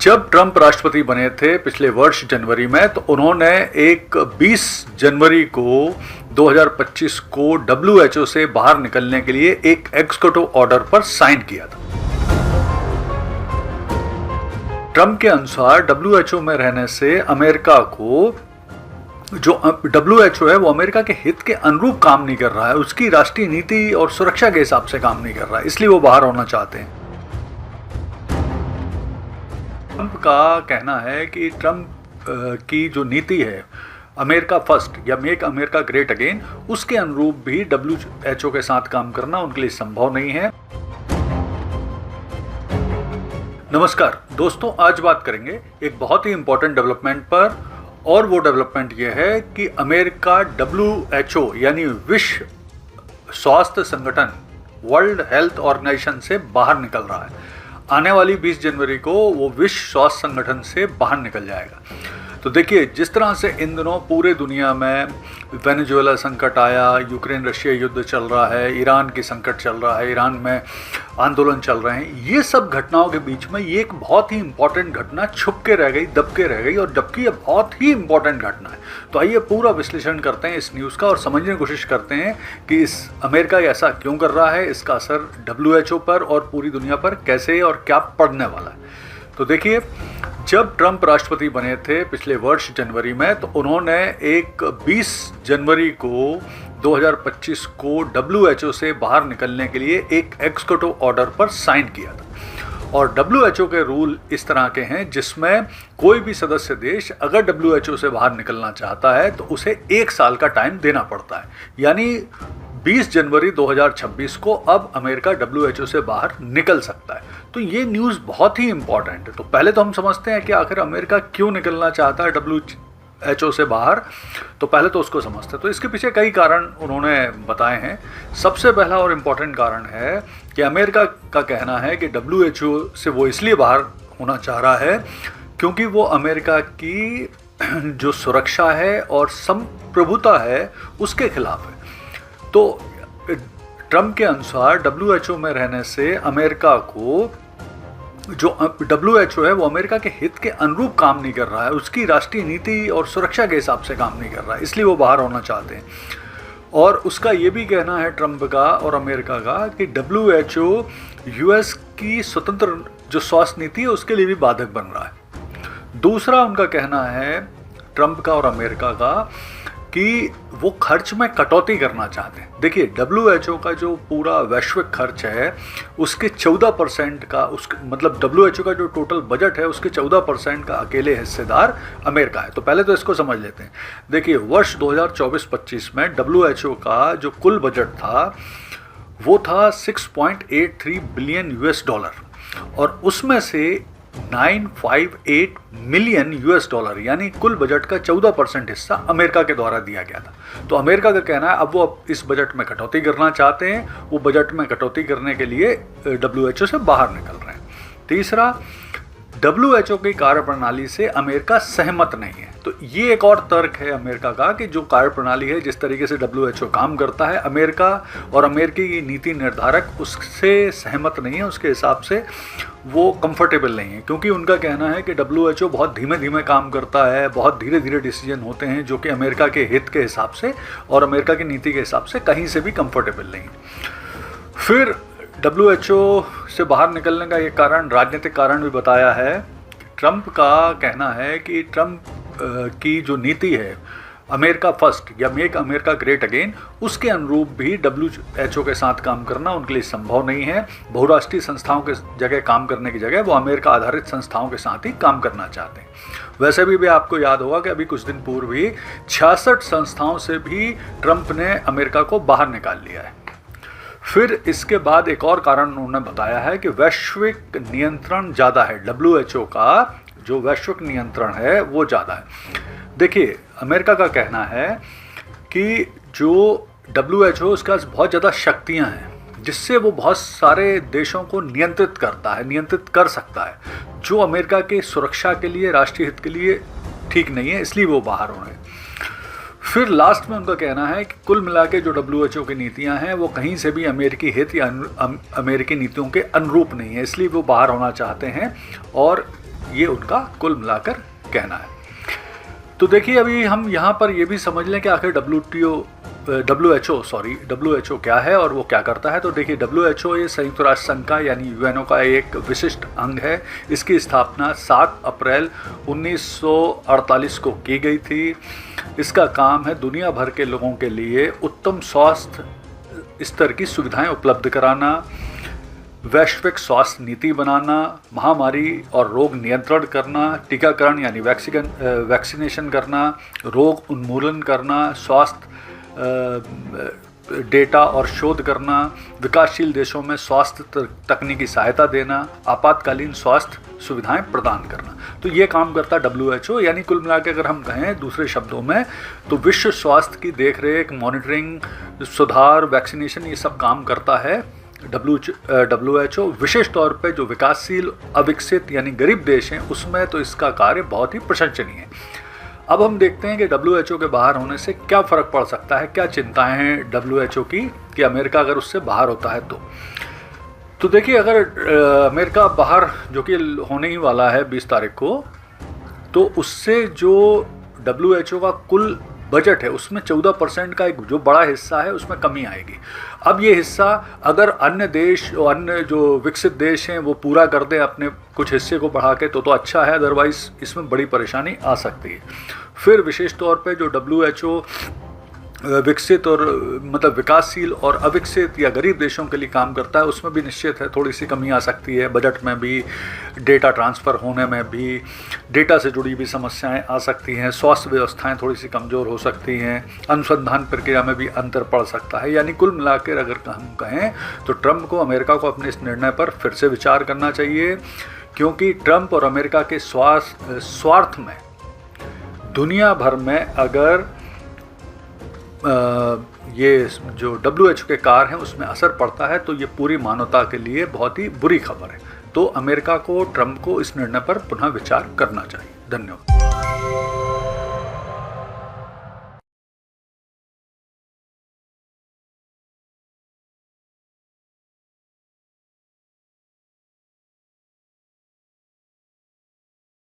जब ट्रंप राष्ट्रपति बने थे पिछले वर्ष जनवरी में, तो उन्होंने एक 20 जनवरी को 2025 को WHO से बाहर निकलने के लिए एक एग्जीक्यूटिव ऑर्डर पर साइन किया था। ट्रंप के अनुसार WHO में रहने से अमेरिका को, जो WHO है वो अमेरिका के हित के अनुरूप काम नहीं कर रहा है, उसकी राष्ट्रीय नीति और सुरक्षा के हिसाब से काम नहीं कर रहा है, इसलिए वो बाहर होना चाहते हैं। ट्रंप का कहना है कि ट्रंप की जो नीति है अमेरिका फर्स्ट या मेक अमेरिका ग्रेट अगेन, उसके अनुरूप भी WHO के साथ काम करना उनके लिए संभव नहीं है। नमस्कार दोस्तों, आज बात करेंगे एक बहुत ही इंपॉर्टेंट डेवलपमेंट पर, और वो डेवलपमेंट ये है कि अमेरिका WHO यानी विश्व स्वास्थ्य संगठन, वर्ल्ड हेल्थ ऑर्गेनाइजेशन से बाहर निकल रहा है। आने वाली 20 जनवरी को वो विश्व स्वास्थ्य संगठन से बाहर निकल जाएगा। तो देखिए, जिस तरह से इन दिनों पूरे दुनिया में वेनेजुएला संकट आया, यूक्रेन रशिया युद्ध चल रहा है, ईरान की संकट चल रहा है, ईरान में आंदोलन चल रहे हैं, ये सब घटनाओं के बीच में ये एक बहुत ही इंपॉर्टेंट घटना छुप के रह गई, दब के रह गई, और जबकि ये बहुत ही इंपॉर्टेंट घटना है। तो आइए पूरा विश्लेषण करते हैं इस न्यूज़ का और समझने की कोशिश करते हैं कि इस अमेरिका ऐसा क्यों कर रहा है, इसका असर WHO पर और पूरी दुनिया पर कैसे और क्या पड़ने वाला है। तो देखिए, जब ट्रंप राष्ट्रपति बने थे पिछले वर्ष जनवरी में, तो उन्होंने एक 20 जनवरी को 2025 को WHO से बाहर निकलने के लिए एक एग्जीक्यूटिव ऑर्डर पर साइन किया था। और WHO के रूल इस तरह के हैं जिसमें कोई भी सदस्य देश अगर WHO से बाहर निकलना चाहता है तो उसे 1 साल का टाइम देना पड़ता है। यानी 20 जनवरी 2026 को अब अमेरिका WHO से बाहर निकल सकता है। तो ये न्यूज़ बहुत ही इंपॉर्टेंट है। तो पहले तो हम समझते हैं कि आखिर अमेरिका क्यों निकलना चाहता है WHO से बाहर, तो पहले तो उसको समझते हैं। तो इसके पीछे कई कारण उन्होंने बताए हैं। सबसे पहला और इम्पॉर्टेंट कारण है कि अमेरिका का कहना है कि WHO से वो इसलिए बाहर होना चाह रहा है क्योंकि वो अमेरिका की जो सुरक्षा है और संप्रभुता है उसके खिलाफ है। तो ट्रंप के अनुसार WHO में रहने से अमेरिका को, जो WHO है वो अमेरिका के हित के अनुरूप काम नहीं कर रहा है, उसकी राष्ट्रीय नीति और सुरक्षा के हिसाब से काम नहीं कर रहा है, इसलिए वो बाहर होना चाहते हैं। और उसका ये भी कहना है ट्रंप का और अमेरिका का कि WHO US की स्वतंत्र जो स्वास्थ्य नीति है उसके लिए भी बाधक बन रहा है। दूसरा उनका कहना है ट्रंप का और अमेरिका का कि वो खर्च में कटौती करना चाहते हैं। देखिए, WHO का जो पूरा वैश्विक खर्च है उसके 14% का, मतलब WHO का जो टोटल बजट है उसके 14% का अकेले हिस्सेदार अमेरिका है। तो पहले तो इसको समझ लेते हैं। देखिए, वर्ष 2024-25 में WHO का जो कुल बजट था वो था $6.83 बिलियन और उसमें से 958 मिलियन $, यानी कुल बजट का 14% हिस्सा अमेरिका के द्वारा दिया गया था। तो अमेरिका का कहना है अब वो इस बजट में कटौती करना चाहते हैं, वो बजट में कटौती करने के लिए WHO से बाहर निकल रहे हैं। तीसरा, WHO की कार्यप्रणाली से अमेरिका सहमत नहीं है। तो ये एक और तर्क है अमेरिका का कि जो कार्यप्रणाली है, जिस तरीके से WHO काम करता है, अमेरिका और अमेरिकी की नीति निर्धारक उससे सहमत नहीं है, उसके हिसाब से वो कंफर्टेबल नहीं है। क्योंकि उनका कहना है कि WHO बहुत धीमे धीमे काम करता है, बहुत धीरे धीरे डिसीजन होते हैं जो कि अमेरिका के हित के हिसाब से और अमेरिका की नीति के हिसाब से कहीं से भी कंफर्टेबल नहीं है। फिर WHO से बाहर निकलने का ये कारण, राजनीतिक कारण भी बताया है। ट्रंप का कहना है कि ट्रंप की जो नीति है अमेरिका फर्स्ट या मेक अमेरिका ग्रेट अगेन, उसके अनुरूप भी WHO के साथ काम करना उनके लिए संभव नहीं है। बहुराष्ट्रीय संस्थाओं के जगह काम करने की जगह वो अमेरिका आधारित संस्थाओं के साथ ही काम करना चाहते हैं। वैसे भी आपको याद होगा कि अभी कुछ दिन पूर्व ही 66 संस्थाओं से भी ट्रंप ने अमेरिका को बाहर निकाल लिया है। फिर इसके बाद एक और कारण उन्होंने बताया है कि वैश्विक नियंत्रण ज़्यादा है। WHO का जो वैश्विक नियंत्रण है वो ज़्यादा है। देखिए, अमेरिका का कहना है कि जो WHO उसके पास बहुत ज़्यादा शक्तियां हैं जिससे वो बहुत सारे देशों को नियंत्रित करता है, नियंत्रित कर सकता है, जो अमेरिका के सुरक्षा के लिए, राष्ट्रीय हित के लिए ठीक नहीं है, इसलिए वो बाहर हो रहे हैं। फिर लास्ट में उनका कहना है कि कुल मिला के जो WHO की नीतियां हैं वो कहीं से भी अमेरिकी हित या अमेरिकी नीतियों के अनुरूप नहीं है, इसलिए वो बाहर होना चाहते हैं और ये उनका कुल मिलाकर कहना है। तो देखिए अभी हम यहाँ पर ये भी समझ लें कि आखिर WHO क्या है और वो क्या करता है। तो देखिए WHO ये संयुक्त राष्ट्र संघ का यानी यूएनओ का एक विशिष्ट अंग है। इसकी स्थापना 7 अप्रैल 1948 को की गई थी। इसका काम है दुनिया भर के लोगों के लिए उत्तम स्वास्थ्य स्तर की सुविधाएं उपलब्ध कराना, वैश्विक स्वास्थ्य नीति बनाना, महामारी और रोग नियंत्रण करना, टीकाकरण यानी वैक्सीनेशन करना, रोग उन्मूलन करना, स्वास्थ्य डेटा और शोध करना, विकासशील देशों में स्वास्थ्य तकनीकी सहायता देना, आपातकालीन स्वास्थ्य सुविधाएं प्रदान करना। तो ये काम करता है WHO। यानी कुल मिला के अगर हम कहें दूसरे शब्दों में तो विश्व स्वास्थ्य की देखरेख, मॉनिटरिंग, सुधार, वैक्सीनेशन, ये सब काम करता है WHO। विशेष तौर पे जो विकासशील अविकसित यानी गरीब देश हैं उसमें तो इसका कार्य बहुत ही प्रशंसनीय है। अब हम देखते हैं कि WHO के बाहर होने से क्या फ़र्क पड़ सकता है, क्या चिंताएं हैं WHO की कि अमेरिका अगर उससे बाहर होता है तो देखिए अगर अमेरिका बाहर जो कि होने ही वाला है 20 तारीख को, तो उससे जो WHO का कुल बजट है उसमें 14% का एक जो बड़ा हिस्सा है उसमें कमी आएगी। अब ये हिस्सा अगर अन्य देश और अन्य जो विकसित देश हैं वो पूरा कर दें अपने कुछ हिस्से को बढ़ा के तो अच्छा है, अदरवाइज़ इसमें बड़ी परेशानी आ सकती है। फिर विशेष तौर पे जो WHO विकसित और मतलब विकासशील और अविकसित या गरीब देशों के लिए काम करता है उसमें भी निश्चित है थोड़ी सी कमी आ सकती है, बजट में भी, डेटा ट्रांसफ़र होने में भी, डेटा से जुड़ी भी समस्याएं आ सकती हैं, स्वास्थ्य व्यवस्थाएं थोड़ी सी कमज़ोर हो सकती हैं, अनुसंधान प्रक्रिया में भी अंतर पड़ सकता है। यानी कुल मिलाकर अगर हम कहें तो ट्रंप को, अमेरिका को अपने इस निर्णय पर फिर से विचार करना चाहिए, क्योंकि ट्रंप और अमेरिका के स्वार्थ में दुनिया भर में अगर ये जो WHO के कार्य हैं उसमें असर पड़ता है तो ये पूरी मानवता के लिए बहुत ही बुरी खबर है। तो अमेरिका को, ट्रंप को इस निर्णय पर पुनः विचार करना चाहिए। धन्यवाद।